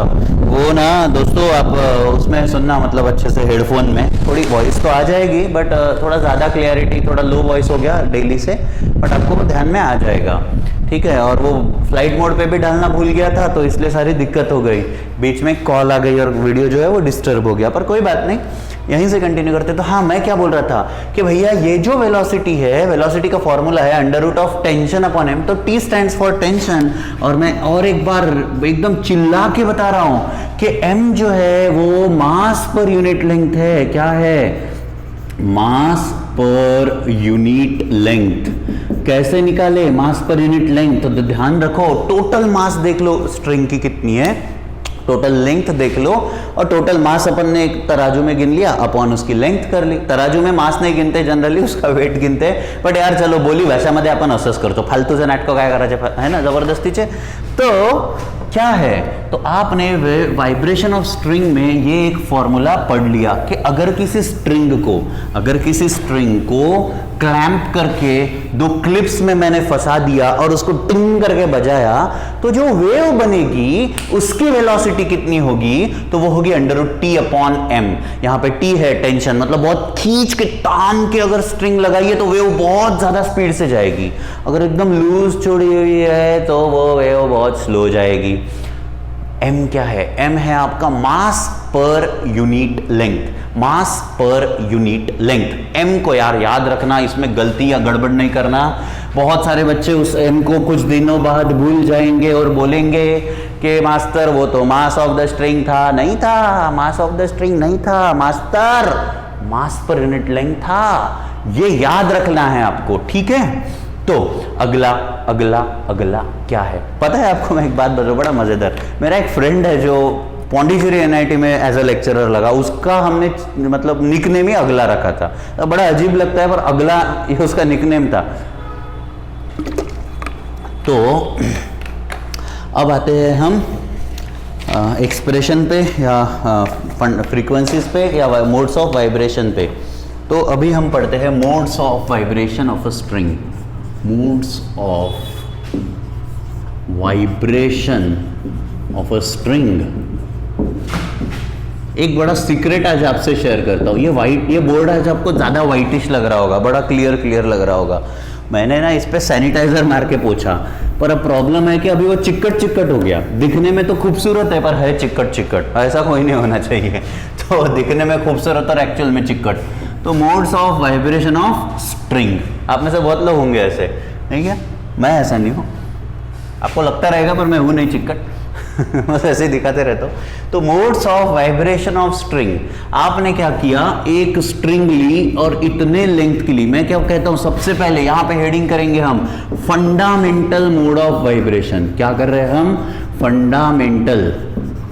वो ना दोस्तों आप उसमें सुनना, मतलब अच्छे से हेडफोन में, थोड़ी वॉइस तो आ जाएगी बट थोड़ा ज़्यादा क्लियरिटी, थोड़ा लो वॉइस हो गया डेली से, बट आपको वो ध्यान में आ जाएगा, ठीक है। और वो फ्लाइट मोड पे भी डालना भूल गया था तो इसलिए सारी दिक्कत हो गई, बीच में कॉल आ गई और वीडियो जो है वो डिस्टर्ब हो गया, पर कोई बात नहीं, यहीं से कंटिन्यू करते। तो हाँ, मैं क्या बोल रहा था कि भैया ये जो वेलोसिटी है, वेलोसिटी का फॉर्मूला है under root of tension upon m, तो टी स्टैंड्स फॉर टेंशन। और मैं और एक बार एकदम चिल्ला के बता रहा हूं कि एम जो है वो मास पर यूनिट लेंथ है। क्या है? मास पर यूनिट लेंथ। कैसे निकाले मास पर यूनिट लेंथ? तो ध्यान रखो, टोटल मास देख लो स्ट्रिंग की कितनी है, टोटल लेंथ देख लो, और टोटल मास अपन ने एक तराजू में गिन लिया, अपॉन उसकी लेंथ कर ली। तराजू में मास नहीं गिनते जनरली, उसका वेट गिनते, बट यार चलो बोली भाषामध्ये आपण असंच करतो, फालतूचे नाटक काय करायचे है ना, जबरदस्तीचे। तो क्या है, तो आपने वाइब्रेशन ऑफ स्ट्रिंग में ये एक फॉर्मूला पढ़ लिया कि अगर किसी स्ट्रिंग को क्लैंप करके दो क्लिप्स में मैंने फंसा दिया और उसको टिंग करके बजाया, तो जो वेव बनेगी उसकी वेलोसिटी कितनी होगी? तो वो होगी under root T upon m. यहाँ पे टी है टेंशन, मतलब बहुत खींच के तान के अगर स्ट्रिंग लगाइए तो वेव बहुत ज्यादा स्पीड से जाएगी, अगर एकदम लूज छोड़ी हुई है तो वो वेव बहुत स्लो जाएगी। एम क्या है? एम है आपका मास per unit length, mass per unit length. M को यार याद रखना, इसमें गलती या गड़बड़ नहीं करना। बहुत सारे बच्चे उस एम को कुछ दिनों बाद भूल जाएंगे और बोलेंगे कि मास्टर वो तो मास ऑफ द स्ट्रिंग था। नहीं था, मास ऑफ द स्ट्रिंग नहीं था मास्टर, मास पर यूनिट लेंथ था। ये याद रखना है आपको, ठीक है। तो अगला अगला अगला क्या है पता है आपको? मैं एक बात बताऊं, बड़ा मजेदार। मेरा एक फ्रेंड है जो पौंडीचेरी एनआईटी में एज अ लेक्चरर लगा, उसका हमने मतलब निकनेम ही अगला रखा था। तो बड़ा अजीब लगता है पर अगला ये उसका निकनेम था। तो अब आते हैं हम एक्सप्रेशन पे या फ्रीक्वेंसीज पे या मोड्स ऑफ वाइब्रेशन पे। तो अभी हम पढ़ते हैं modes of vibration of a string. Modes of vibration of a string. एक बड़ा सीक्रेट आज आपसे शेयर करता हूँ। ये बोर्ड आज आपको ज़्यादा वाइटिश लग रहा होगा, बड़ा क्लियर लग रहा होगा। मैंने ना इस पे सैनिटाइजर मार के पोछा, पर अब प्रॉब्लम है कि अभी वो चिकट हो गया। दिखने में तो खूबसूरत है पर है चिकट, ऐसा कोई नहीं होना चाहिए। तो दिखने में खूबसूरत और एक्चुअल में चिकट। तो modes of vibration of string, आप में से बहुत लोग होंगे ऐसे, नहीं क्या? मैं ऐसा नहीं हूँ, आपको लगता रहेगा पर मैं हूँ नहीं चिकट। बस ऐसे ही दिखाते रहता हूँ। तो modes of vibration of string, आपने क्या किया, एक स्ट्रिंग ली और इतने लेंथ की ली। मैं क्या कहता हूँ, सबसे पहले यहाँ पे हेडिंग करेंगे हम फंडामेंटल मोड ऑफ वाइब्रेशन। क्या कर रहे हैं हम? फंडामेंटल।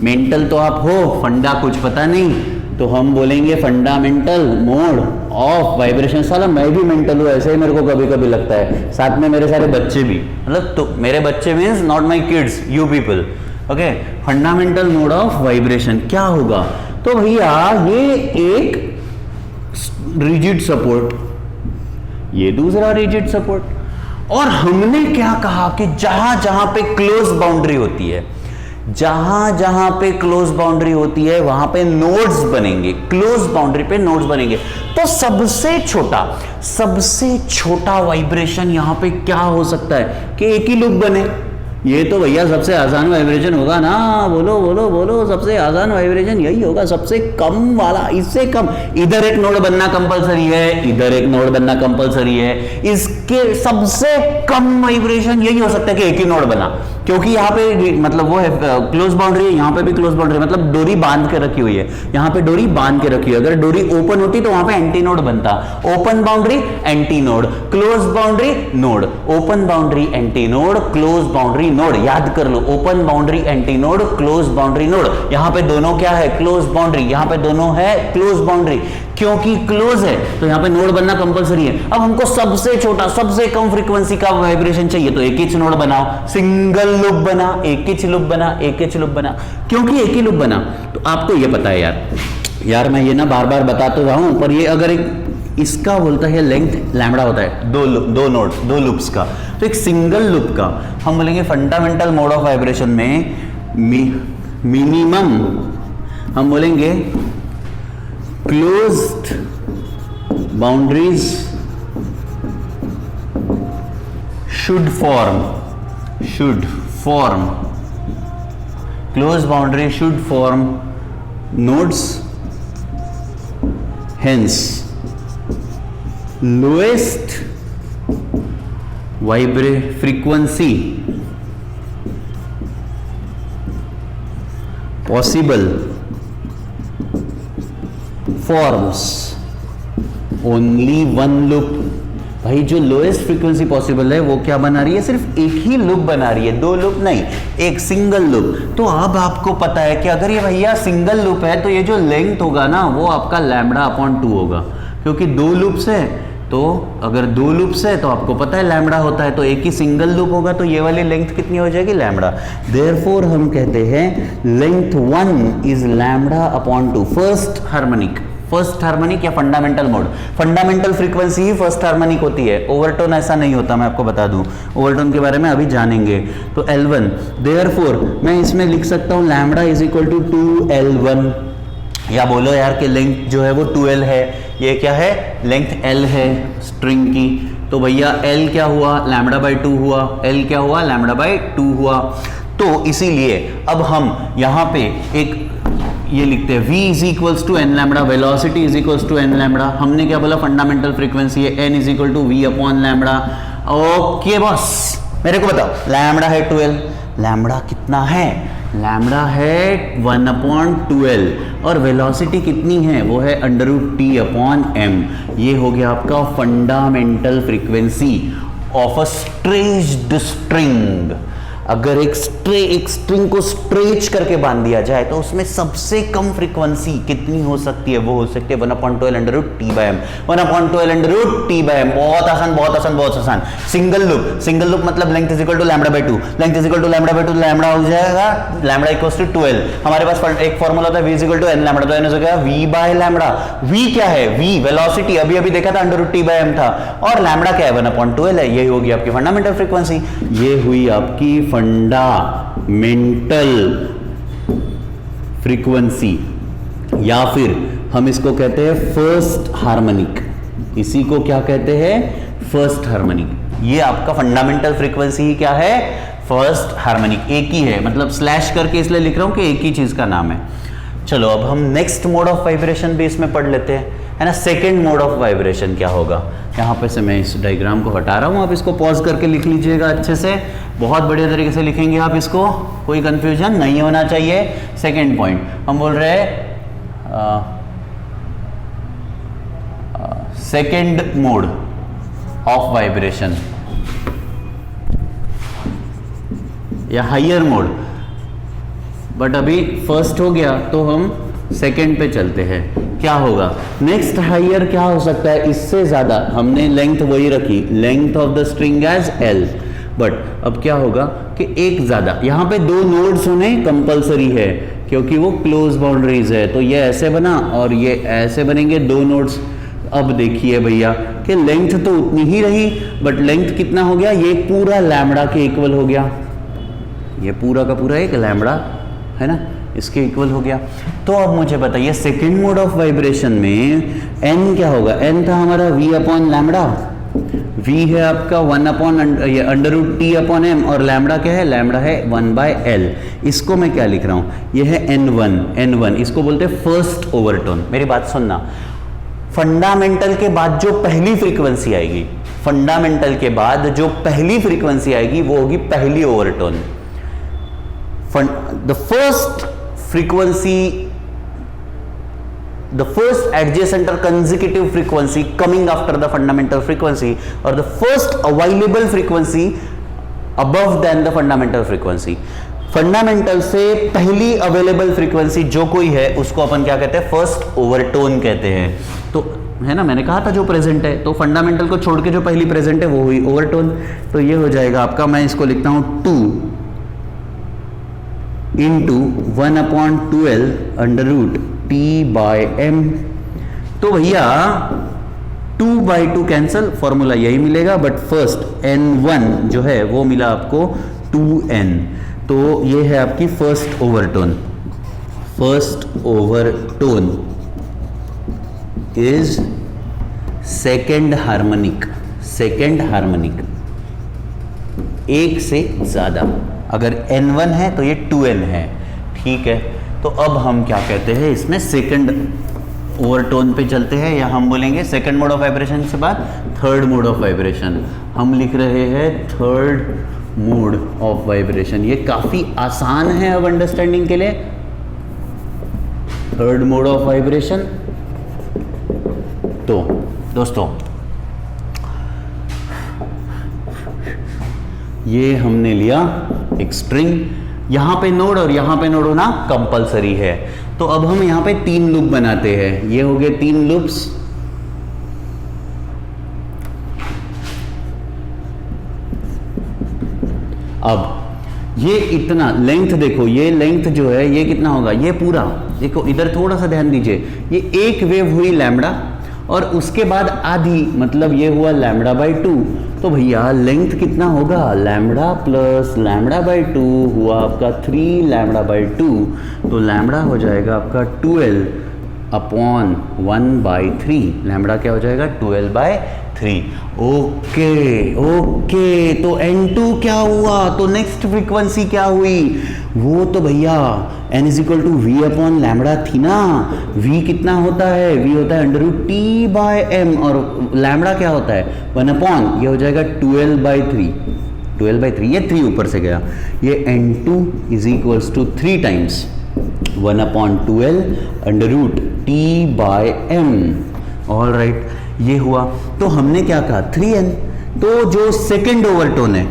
मेंटल तो आप हो, फंडा कुछ पता नहीं, तो हम बोलेंगे फंडामेंटल मोड ऑफ वाइब्रेशन। साला मैं भी मेंटल हूँ, ऐसे ही मेरे को कभी कभी लगता है, साथ में मेरे सारे बच्चे भी, मतलब तो मेरे बच्चे means not my kids, you people. Okay, fundamental mode of vibration क्या होगा? तो भैया ये एक रिजिड सपोर्ट, ये दूसरा रिजिड सपोर्ट, और हमने क्या कहा कि जहां जहां पे क्लोज बाउंड्री होती है, जहां जहां पे क्लोज बाउंड्री होती है वहां पे नोड्स बनेंगे, क्लोज बाउंड्री पे नोड्स बनेंगे। तो सबसे छोटा वाइब्रेशन यहां पे क्या हो सकता है कि एक ही लूप बने। ये तो भैया सबसे आसान वाइब्रेशन होगा ना, बोलो बोलो बोलो, सबसे आसान वाइब्रेशन यही होगा, सबसे कम वाला। इससे कम, इधर एक नोड बनना कंपलसरी है, इधर एक नोड बनना कंपलसरी है, इसके सबसे कम वाइब्रेशन यही हो सकता है कि एक ही नोड बना, क्योंकि यहाँ पे मतलब वो है क्लोज बाउंड्री है, यहाँ पे भी क्लोज बाउंड्री, मतलब डोरी बांध के रखी हुई है, यहाँ पे डोरी बांध के रखी हुई है। अगर डोरी ओपन होती तो वहां पे एंटी नोड बनता। Open boundary antinode, close boundary node, open boundary antinode, close boundary node. याद कर लो, open boundary antinode, close boundary node. यहां पे दोनों क्या है? Close boundary. यहां पे दोनों है क्लोज बाउंड्री, क्योंकि क्लोज है तो यहां पे नोड बनना कंपलसरी है। अब हमको सबसे छोटा, सबसे कम फ्रीक्वेंसी का वाइब्रेशन चाहिए, तो एक ही नोड बनाओ, सिंगल लूप बना, एक ही लूप बना, एक ही लूप बना। क्योंकि एक ही लूप बना तो आपको ये पता है यार मैं ये ना बार बार बताता रहा हूं, पर ये अगर एक इसका बोलता है लेंथ लैम्बडा होता है दो लूप्स का। तो एक सिंगल लूप का हम बोलेंगे फंडामेंटल मोड ऑफ वाइब्रेशन में मिनिमम हम बोलेंगे closed boundaries should form closed boundary should form nodes, hence lowest frequency possible forms only one loop। भाई जो लोएस्ट फ्रीक्वेंसी पॉसिबल है वो क्या बना रही है, सिर्फ एक ही लूप बना रही है, दो लूप नहीं, एक सिंगल लूप। तो अब आपको पता है कि अगर ये भैया सिंगल लूप है तो ये जो लेंथ होगा ना वो आपका लैम्बडा अपॉन 2 होगा, क्योंकि दो लूप्स है। तो अगर दो लूप्स है तो आपको पता है लैम्बडा होता है, तो एक ही सिंगल लूप होगा तो ये वाली लेंथ कितनी हो जाएगी, लैम्बडा। देयरफॉर हम कहते हैं length 1 is lambda upon 2। First harmonic या फंडामेंटल मोड, फंडामेंटल फ्रीक्वेंसी ही फर्स्ट हार्मोनिक होती है, ओवरटोन ऐसा नहीं होता, मैं आपको बता दूं, ओवरटोन के बारे में अभी जानेंगे। तो L1, देयरफॉर मैं इसमें लिख सकता हूं lambda is equal to 2L1, या बोलो यार कि लेंथ जो है वो 2L है, ये क्या है, लेंथ L है स्ट्रिंग की। तो भैया L क्या हुआ, लैम्बडा बाई 2 हुआ, L क्या हुआ, लैम्बडा बाई 2 हुआ। तो इसीलिए अब हम यहाँ पे एक ये लिखते हैं v is equals to n lambda, velocity is equals to n lambda. हमने क्या बोला, फंडामेंटल फ्रीक्वेंसी है, n is equal to v upon lambda. Okay boss, मेरे को बताओ लैम्बडा है 12, लैम्बडा कितना है, लैम्बडा है 1 अपॉन 12 और वेलोसिटी कितनी है, वो है √t अपॉन m। ये हो गया आपका fundamental frequency of a stretched string. अगर एक स्ट्रिंग को स्ट्रेच करके बांध दिया जाए तो उसमें सबसे कम फ्रीक्वेंसी कितनी हो सकती है, वो हो सकती है 1/12 √t by m। 1/12 √t by m, बहुत आसान बहुत आसान बहुत आसान। सिंगल लूप मतलब length is equal to lambda by 2, length is equal to lambda by 2, lambda हो जाएगा लैम्बडा इक्वल्स टू 12। हमारे पास एक फॉर्मूला होता है v is equal to n lambda, तो n हो जाएगा v बाय लैम्बडा। v क्या है, v वेलोसिटी, अभी देखा था √t बाय m था, और लैम्बडा क्या है 1/12 है। यही होगी आपकी फंडामेंटल फ्रीक्वेंसी, ये हुई आपकी फंडामेंटल फ्रीक्वेंसी, या फिर हम इसको कहते हैं फर्स्ट हार्मोनिक। इसी को क्या कहते हैं, फर्स्ट हार्मोनिक। ये आपका फंडामेंटल फ्रीक्वेंसी ही क्या है, फर्स्ट हार्मोनिक। एक ही है, मतलब स्लैश करके इसलिए लिख रहा हूं कि एक ही चीज का नाम है। चलो अब हम नेक्स्ट मोड ऑफ वाइब्रेशन भी इसमें पढ़ लेते हैं, है ना। सेकेंड मोड ऑफ वाइब्रेशन क्या होगा, यहाँ पे से मैं इस डायग्राम को हटा रहा हूँ, आप इसको पॉज करके लिख लीजिएगा अच्छे से, बहुत बढ़िया तरीके से लिखेंगे आप इसको, कोई कंफ्यूजन नहीं होना चाहिए। सेकेंड पॉइंट हम बोल रहे हैं सेकेंड मोड ऑफ वाइब्रेशन या हायर मोड, बट अभी फर्स्ट हो गया तो हम सेकेंड पे चलते हैं। क्या होगा नेक्स्ट हायर, क्या हो सकता है इससे ज्यादा, हमने लेंथ वही रखी, length of the string as L, but अब क्या होगा कि एक ज्यादा, यहाँ पे दो नोड्स होने कंपलसरी है क्योंकि वो क्लोज बाउंड्रीज है, तो ये ऐसे बना और ये ऐसे बनेंगे दो नोड्स। अब देखिए भैया कि लेंथ तो उतनी ही रही, बट लेंथ कितना हो गया, ये पूरा लैम्बडा के इक्वल हो गया, ये पूरा का पूरा एक लैम्बडा है ना, इसके इक्वल हो गया। तो अब मुझे बताइए सेकेंड मोड ऑफ वाइब्रेशन में n क्या होगा, n था हमारा v अपॉन लैम्बडा, v है आपका 1 अपॉन √t अपॉन m, और लैम्बडा क्या है, लैम्बडा है 1/L। इसको मैं क्या लिख रहा हूं, ये है n1, इसको बोलते हैं फर्स्ट ओवरटोन। मेरी बात सुनना, फंडामेंटल के बाद जो पहली फ्रीक्वेंसी आएगी, फंडामेंटल के बाद जो पहली फ्रीक्वेंसी आएगी वो होगी पहली overtone. The first frequency, the first adjacent or consecutive frequency coming after the fundamental frequency, or the first available frequency above than the fundamental frequency। Fundamental से पहली अवेलेबल फ्रीक्वेंसी जो कोई है उसको अपन क्या कहते हैं, फर्स्ट ओवरटोन कहते हैं। तो है ना, मैंने कहा था जो प्रेजेंट है, तो फंडामेंटल को छोड़ के जो पहली प्रेजेंट है वो हुई ओवरटोन। तो ये हो जाएगा आपका, मैं इसको लिखता हूं 2 इंटू 1/12 √t/m। तो भैया 2/2 कैंसल, फॉर्मूला यही मिलेगा, बट फर्स्ट N1 जो है वो मिला आपको 2N, तो ये है आपकी first overtone. First overtone is second harmonic, second harmonic एक से ज्यादा, अगर N1 है तो ये 2N है, ठीक है। तो अब हम क्या कहते हैं, इसमें सेकंड ओवरटोन पे चलते हैं, या हम बोलेंगे सेकंड मोड ऑफ वाइब्रेशन से बाद थर्ड मोड ऑफ वाइब्रेशन, हम लिख रहे हैं थर्ड मोड ऑफ वाइब्रेशन। ये काफी आसान है अब अंडरस्टैंडिंग के लिए। थर्ड मोड ऑफ वाइब्रेशन, तो दोस्तों ये हमने लिया एक स्ट्रिंग, यहां पे नोड और यहां पे नोड होना कंपलसरी है, तो अब हम यहां पे 3 लूप बनाते हैं। ये हो गए 3 लूप्स, अब ये इतना लेंथ देखो, ये लेंथ जो है ये कितना होगा, ये पूरा देखो, इधर थोड़ा सा ध्यान दीजिए, ये एक वेव हुई लैम्बडा और उसके बाद आधी, मतलब ये हुआ λ/2, तो भैया लेंथ कितना होगा, लैम्बडा प्लस λ/2 हुआ आपका 3 λ/2, तो लैम्बडा हो जाएगा आपका 12/1/3, लैम्बडा क्या हो जाएगा 12/3। ओके ओके, तो N2 क्या हुआ, तो नेक्स्ट फ्रीक्वेंसी क्या हुई, वो तो भैया n = v/λ थी ना। v कितना होता है, v होता है √T/m, और लैम्बडा क्या होता है 1/, ये हो जाएगा 12/3, 12/3, ये 3 ऊपर से गया, ये N2 = 3 times 1/12 √T/m। All right, ये हुआ, तो हमने क्या कहा 3N। तो जो सेकेंड ओवरटोन है,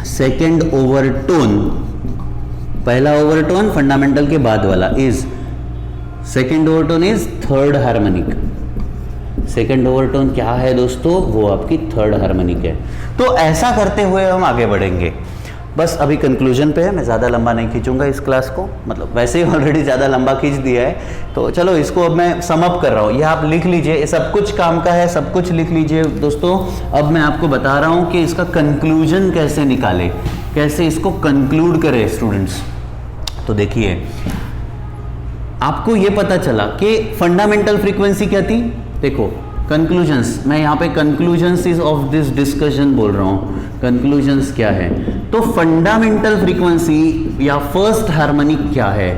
सेकेंड ओवरटोन, पहला ओवरटोन फंडामेंटल के बाद वाला is, second overtone is third harmonic. Second overtone क्या है दोस्तों, वो आपकी थर्ड हार्मोनिक है। तो ऐसा करते हुए हम आगे बढ़ेंगे। बस अभी कंक्लूजन पे है, मैं ज़्यादा लंबा नहीं खींचूंगा इस क्लास को, मतलब वैसे ही ऑलरेडी ज़्यादा लंबा खींच दिया है, तो चलो इसको अब मैं सम अप कर रहा हूँ। ये आप लिख लीजिए, ये सब कुछ काम का है, सब कुछ लिख लीजिए दोस्तों। अब मैं आपको बता रहा हूँ कि इसका कंक्लूजन कैसे निकाले, कैसे इसको कंक्लूड करें स्टूडेंट्स। तो देखिए, आपको ये पता चला कि फंडामेंटल फ्रीक्वेंसी क्या थी, देखो कंक्लूजन्स, मैं यहाँ पे conclusions is of this discussion बोल रहा हूँ, कंक्लूजन्स क्या है, तो फंडामेंटल फ्रीक्वेंसी या फर्स्ट हार्मोनिक क्या है,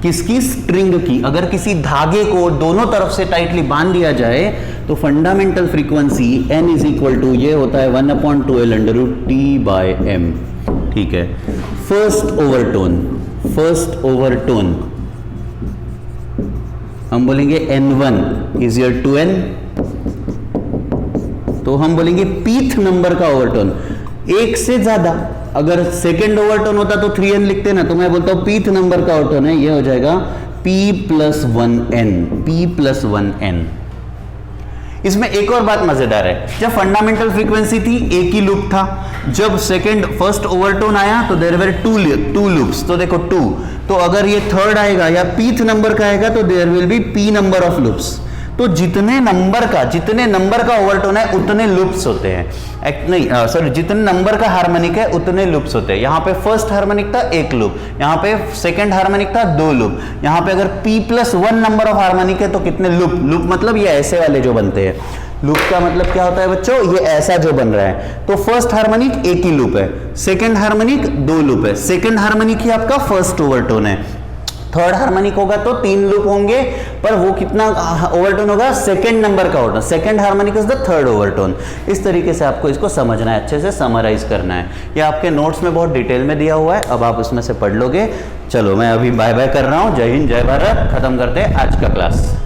किसकी, स्ट्रिंग की। अगर किसी धागे को दोनों तरफ से टाइटली बांध दिया जाए तो फंडामेंटल फ्रीक्वेंसी n = ये होता है 1/12 √T/m, ठीक है। फर्स्ट ओवरटोन, फर्स्ट ओवरटोन हम बोलेंगे N1 = 2N, तो हम बोलेंगे पीथ नंबर का ओवरटोन, एक से ज्यादा। अगर सेकेंड ओवरटोन होता तो 3N लिखते ना, तो मैं बोलता हूं पीथ नंबर का ओवरटोन है, ये हो जाएगा P+1N, P+1N। इसमें एक और बात मजेदार है, जब फंडामेंटल फ्रीक्वेंसी थी एक ही लूप था, जब सेकेंड फर्स्ट ओवरटोन आया तो देयर वर टू लूप्स, तो देखो 2, तो अगर ये थर्ड आएगा या पीथ नंबर का आएगा तो there will be p number of loops. तो जितने नंबर का ओवरटोन है उतने लूप्स होते हैं, नहीं सॉरी, जितने नंबर का हार्मोनिक है उतने लूप्स होते हैं। यहाँ पे फर्स्ट हार्मोनिक था 1 लूप, यहाँ पे सेकंड हार्मोनिक था 2 लूप, यहाँ पे अगर p+1 नंबर ऑफ हार्मोनिक है तो कितने लूप, लूप मतलब ये ऐसे वाले जो बनते हैं, लूप का मतलब क्या होता है बच्चों, ये ऐसा जो बन रहा है। तो फर्स्ट हार्मोनिक 1 ही लूप है, सेकंड हार्मोनिक 2 लूप है, सेकंड हार्मोनिक ही आपका फर्स्ट ओवरटोन है। थर्ड हार्मोनिक होगा तो 3 लूप होंगे, पर वो कितना ओवरटोन होगा, सेकंड नंबर का overtone, second harmonic is the third overtone. इस तरीके से आपको इसको समझना है, अच्छे से समराइज करना है। ये आपके नोट्स में बहुत डिटेल में दिया हुआ है, अब आप उसमें से पढ़ लोगे। चलो मैं अभी बाय बाय कर रहा हूँ, जय हिंद जय भारत, खत्म करते हैं आज का क्लास।